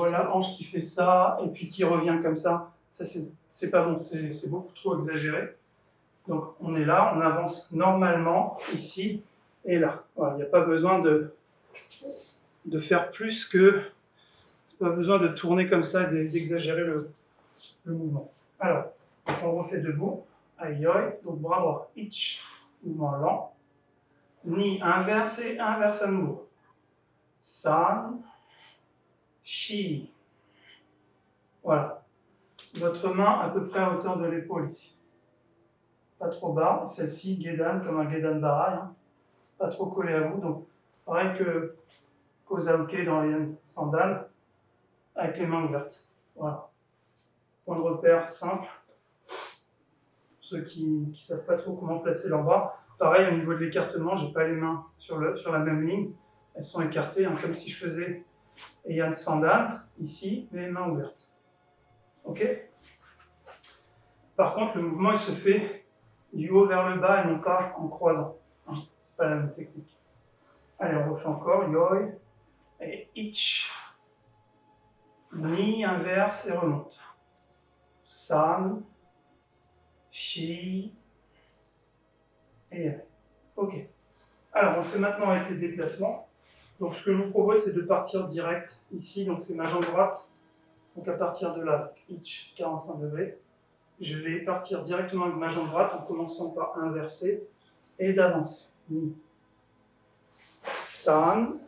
la hanche qui fait ça et puis qui revient comme ça. Ça, c'est pas bon, c'est beaucoup trop exagéré. Donc on est là, on avance normalement ici et là. Voilà, il n'y a pas besoin de faire plus que... Pas besoin de tourner comme ça, d'exagérer le mouvement. Alors, on refait debout. Aïe, aïe. Donc bras droit, itch, mouvement lent. Ni inverse et inverse à nouveau. San, shi. Voilà. Votre main à peu près à hauteur de l'épaule ici. Pas trop bas. Celle-ci, gedan, comme un gedan barai. Hein. Pas trop collé à vous. Donc, pareil que Kozaoke dans les sandales, avec les mains ouvertes. Voilà. Point de repère simple. Ceux qui ne savent pas trop comment placer leurs bras. Pareil, au niveau de l'écartement, je n'ai pas les mains sur la même ligne. Elles sont écartées, hein, comme si je faisais Eyan Sandal, ici, mais les mains ouvertes. Ok? Par contre, le mouvement, il se fait du haut vers le bas et non pas en croisant. Hein, c'est pas la même technique. Allez, on refait encore. Yoi. Et itch. Ni, inverse et remonte. San. Shi. Et ok. Alors, on fait maintenant avec les déplacements. Donc, ce que je vous propose, c'est de partir direct ici. Donc, c'est ma jambe droite. Donc, à partir de là, itch, 45 degrés. Je vais partir directement avec ma jambe droite en commençant par inverser et d'avancer. Ni. San.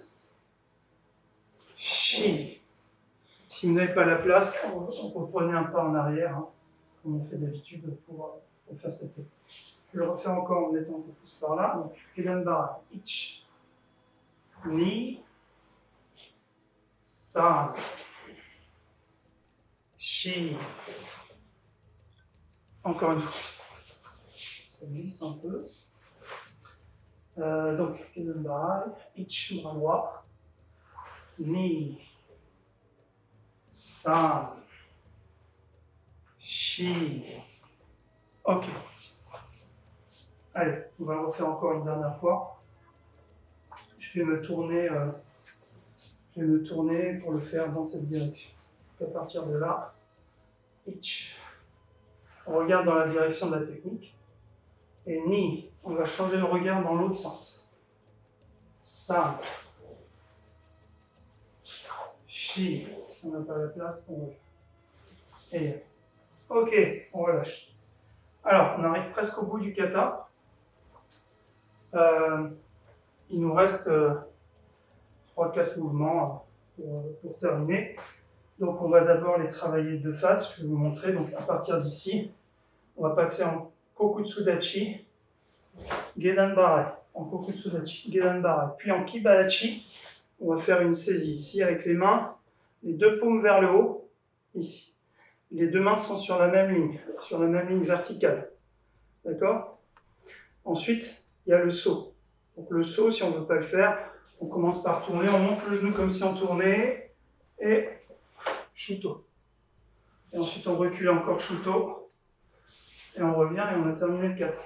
Shi. Si vous n'avez pas la place, reprenez un pas en arrière, hein, comme on fait d'habitude pour faire cette technique. Je le refais encore en mettant un peu plus par là. Donc, Gedan Barai. Itch. Ni. San. Shi. Encore une fois. Ça glisse un peu. Donc, Gedan Barai. Itch, bras droit. Ni. San. Shi. Ok. Allez, on va le refaire encore une dernière fois. Je vais me tourner pour le faire dans cette direction. Donc à partir de là, itch. On regarde dans la direction de la technique. Et ni, on va changer le regard dans l'autre sens. San. Shi. Si on n'a pas la place, on relâche. Et ok, on relâche. Alors, on arrive presque au bout du kata. Il nous reste 3-4 mouvements pour terminer. Donc on va d'abord les travailler de face, je vais vous montrer. Donc à partir d'ici, on va passer en Kokutsudachi, Gedan Barai, en Kokutsudachi, Gedan Barai. Puis en Kibadachi, on va faire une saisie ici avec les mains, les deux paumes vers le haut, ici. Les deux mains sont sur la même ligne verticale. D'accord? Ensuite, il y a le saut. Donc le saut, si on ne veut pas le faire, on commence par tourner, on monte le genou comme si on tournait, et shuto. Et ensuite on recule encore shuto, et on revient et on a terminé le kata.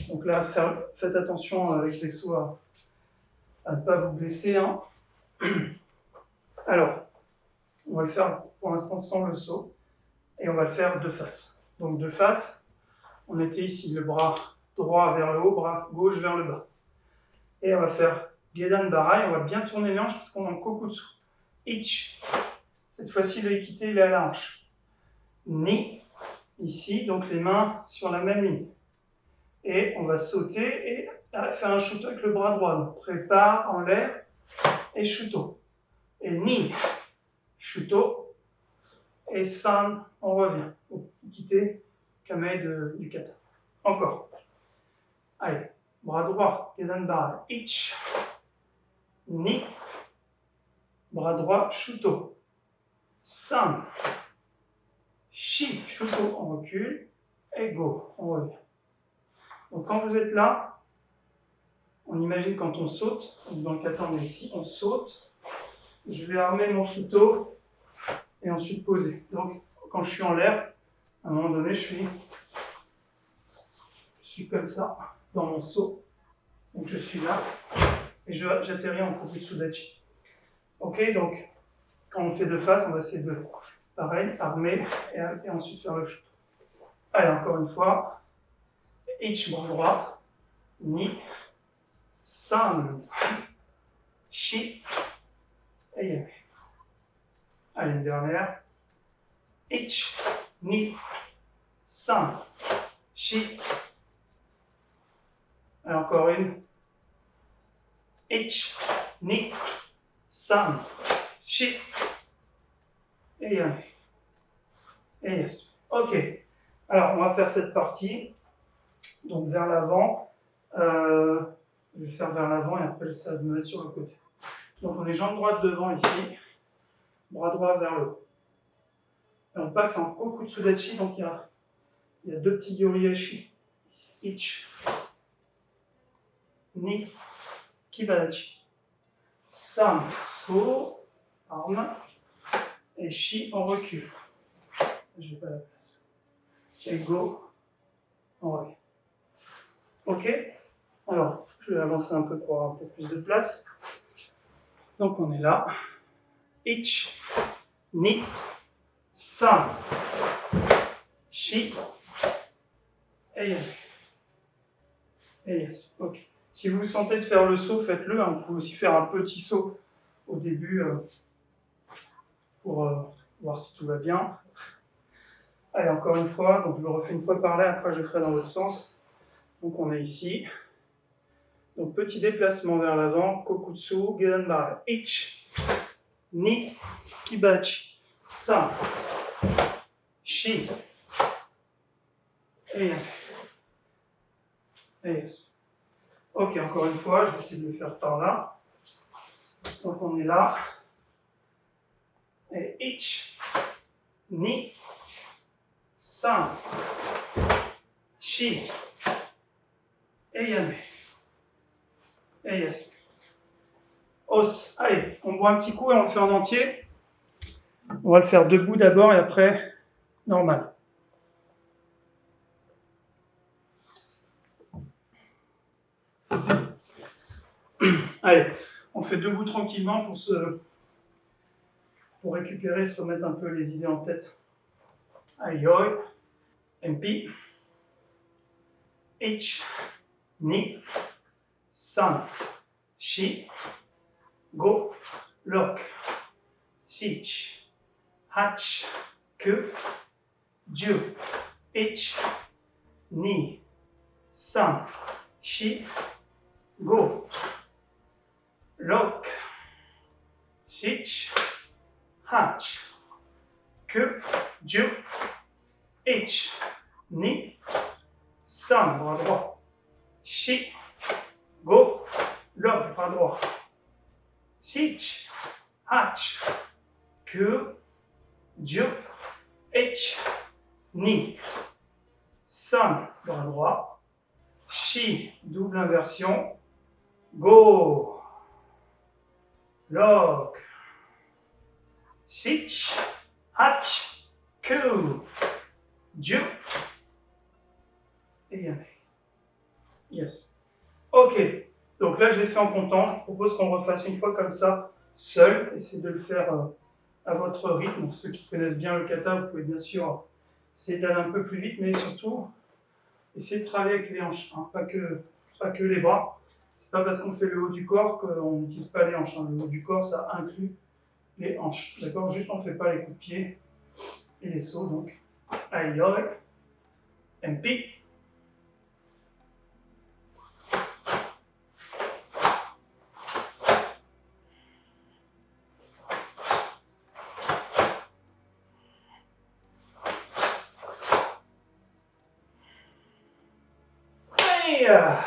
Donc là, faites attention avec les sauts à ne pas vous blesser. Hein. Alors, on va le faire pour l'instant sans le saut, et on va le faire de face. Donc de face, on était ici, le bras droit vers le haut, bras gauche vers le bas. Et on va faire Gedan Barai, on va bien tourner les hanches parce qu'on est en Kokutsu. Itch. Cette fois-ci, le Ikite, il est à la hanche. Ni. Ici, donc les mains sur la même ligne. Et on va sauter et faire un shuto avec le bras droit. Donc, prépare en l'air et shuto. Et ni. Shuto. Et san, on revient. Donc, Ikite, Kamei du kata. Encore. Allez, bras droit, Gedanbare, ich, ni, bras droit, Shuto, san, shi, Shuto, on recule, et go, on revient. Donc quand vous êtes là, on imagine quand on saute, dans le kata on est ici, on saute, je vais armer mon Shuto, et ensuite poser. Donc quand je suis en l'air, à un moment donné, je suis comme ça, dans mon saut, donc je suis là, et j'atterris en Kokutsudachi. Ok, donc quand on fait de face, on va essayer de, pareil, armer et ensuite faire le shoot. Allez, encore une fois. Ich, bras droit. Ni. San. Shi. Et yame. Allez, une dernière. Ich. Ni. San. Shi. Allez, encore une. Ich. Ni. San. Shi. Et yame. Et yes. Ok. Alors, on va faire cette partie. Donc, vers l'avant. Je vais faire vers l'avant et après, ça va me mettre sur le côté. Donc, on est jambe droite devant ici. Bras droit vers le haut. Et on passe en Kokutsudachi. Donc, il y a deux petits Yorieshi. Ici. Ich. Ni. Kibadachi. San. So. Arme. Et Shi, on recule. Je n'ai pas la place. Et go, on revient. Ok? Alors, je vais avancer un peu pour avoir un peu plus de place. Donc, on est là. Ich, ni, san, shi, et yes. Et yes. Ok. Si vous vous sentez de faire le saut, faites-le. Hein. Vous pouvez aussi faire un petit saut au début pour voir si tout va bien. Allez, encore une fois. Donc, je le refais une fois par là. Après, je le ferai dans l'autre sens. Donc, on est ici. Donc, petit déplacement vers l'avant. Kokutsu, Gedanbare. Ich, ni, kibachi, san, shi, et yes. Ok, encore une fois, je vais essayer de le faire par là. Donc, on est là. Et ich, ni, san, shi, et yame. Et yes. Os. Allez, on boit un petit coup et on le fait en entier. On va le faire debout d'abord et après, normal. Allez, on fait debout tranquillement pour récupérer, se remettre un peu les idées en tête. Aïe, MP. Ich, ni, san, shi, go, lock, sich, hach, que, ju, ich, ni, san, shi, go, lock, sich, hach, que, ju, ich, ni, san, bras droit, shi, go, lock, bras droit, sich, hach, que, ju, ich, ni, san, bras droit, shi, double inversion, go, lock, sich, hach, que, ju, et yame. Yes. Ok. Donc là, je l'ai fait en comptant. Je propose qu'on refasse une fois comme ça, seul. Essayez de le faire à votre rythme. Ceux qui connaissent bien le kata, vous pouvez bien sûr essayer d'aller un peu plus vite, mais surtout, essayez de travailler avec les hanches, hein, pas que les bras. C'est pas parce qu'on fait le haut du corps qu'on n'utilise pas les hanches. Hein. Le haut du corps, ça inclut les hanches. D'accord? Juste, on ne fait pas les coups de pied et les sauts. Donc, aïe, MP. Yeah.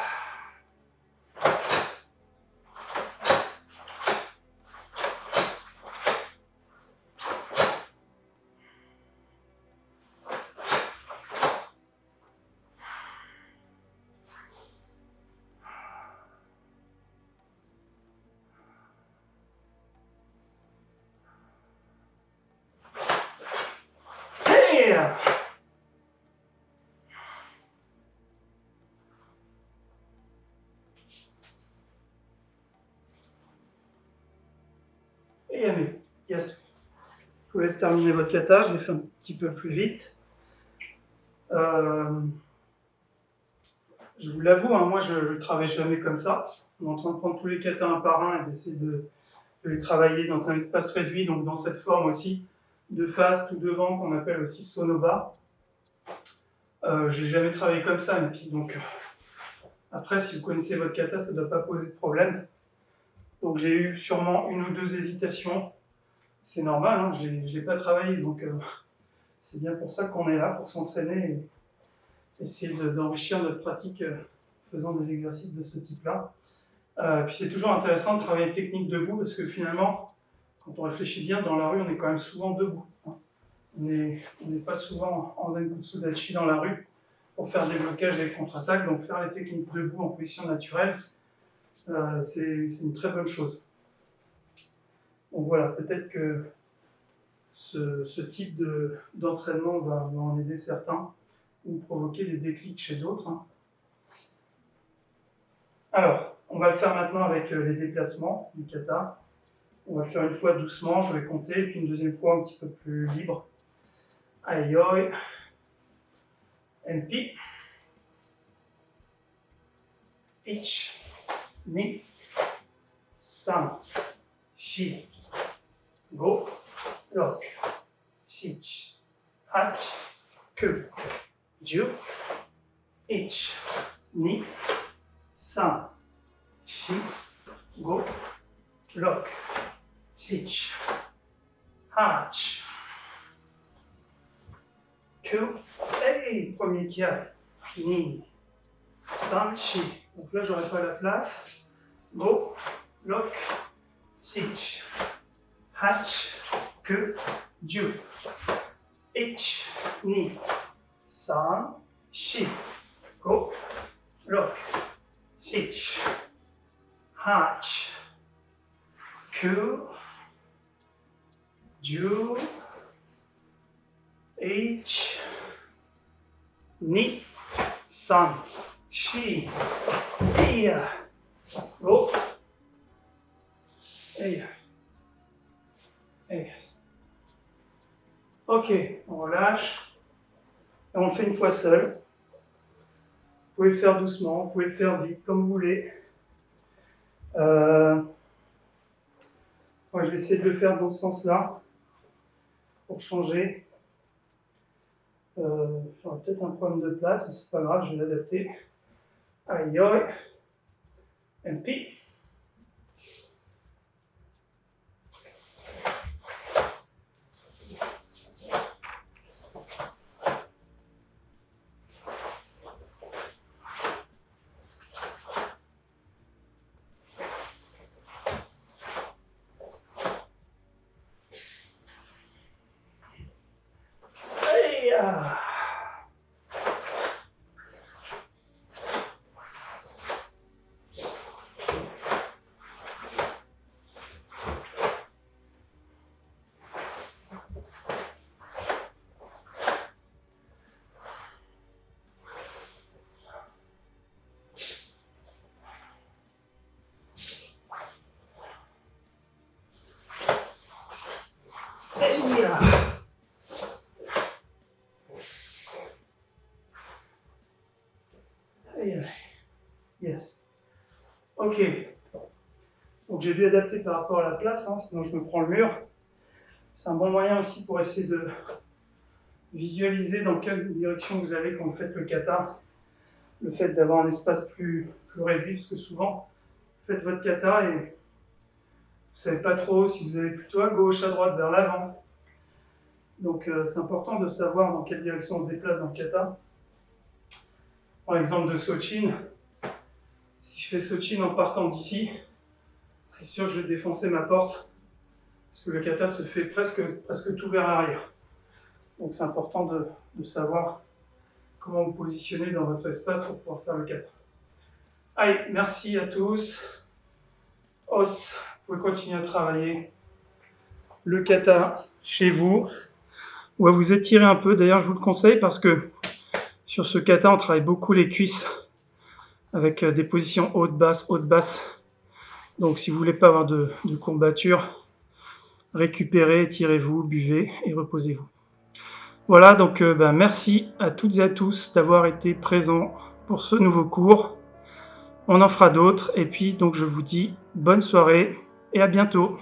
Et allez, yes. Je vous laisse terminer votre kata, je l'ai fait un petit peu plus vite. Je vous l'avoue, hein, moi je ne travaille jamais comme ça. On est en train de prendre tous les katas un par un et d'essayer de les travailler dans un espace réduit, donc dans cette forme aussi de face tout devant qu'on appelle aussi sonoba. Je n'ai jamais travaillé comme ça, donc après si vous connaissez votre kata, ça ne doit pas poser de problème. Donc j'ai eu sûrement une ou deux hésitations. C'est normal, hein, je ne l'ai pas travaillé, donc c'est bien pour ça qu'on est là, pour s'entraîner et essayer d'enrichir notre pratique faisant des exercices de ce type-là. Puis c'est toujours intéressant de travailler technique debout, parce que finalement, quand on réfléchit bien, dans la rue, on est quand même souvent debout. Hein. On n'est pas souvent en Zenkutsu Dachi dans la rue pour faire des blocages et des contre-attaques, donc faire les techniques debout en position naturelle, c'est une très bonne chose. Donc voilà, peut-être que ce type d'entraînement va en aider certains ou provoquer des déclics chez d'autres. Hein. Alors, on va le faire maintenant avec les déplacements du kata. On va le faire une fois doucement, je vais compter, puis une deuxième fois un petit peu plus libre. Aïe, MP. Ich, ni, san, shi, go, rok, shich, hach, ku, ju, ich, ni, san, shi, go, rok, shich, hach, ku, hey, premier kiai, ni, san, shi. Donc là, j'aurai pas la place. Go, rok, shich, hach, ku, ju, ich, ni, san, shi, go, rok, shich, hach, ku, ju, ich, ni, san, shi, iya, go, iya, iya. Ok, on relâche. Et on le fait une fois seul. Vous pouvez le faire doucement, vous pouvez le faire vite, comme vous voulez. Moi, je vais essayer de le faire dans ce sens-là, pour changer. J'aurai peut-être un problème de place, mais c'est pas grave, je vais l'adapter. Aïe, aïe. MP. Yes. Ok. Donc j'ai dû adapter par rapport à la place, hein, sinon je me prends le mur. C'est un bon moyen aussi pour essayer de visualiser dans quelle direction vous allez quand vous faites le kata. Le fait d'avoir un espace plus réduit, parce que souvent, vous faites votre kata et vous ne savez pas trop si vous allez plutôt à gauche, à droite, vers l'avant. Donc c'est important de savoir dans quelle direction on se déplace dans le kata. Par exemple de Sochin, si je fais Sochin en partant d'ici, c'est sûr que je vais défoncer ma porte, parce que le kata se fait presque tout vers l'arrière. Donc c'est important de savoir comment vous positionnez dans votre espace pour pouvoir faire le kata. Allez, merci à tous. Os, vous pouvez continuer à travailler le kata chez vous. On va vous étirer un peu, d'ailleurs je vous le conseille parce que sur ce kata on travaille beaucoup les cuisses avec des positions haute-basse. Donc si vous voulez pas avoir de courbature, récupérez, étirez-vous, buvez et reposez-vous. Voilà, donc merci à toutes et à tous d'avoir été présents pour ce nouveau cours. On en fera d'autres, et puis donc je vous dis bonne soirée et à bientôt.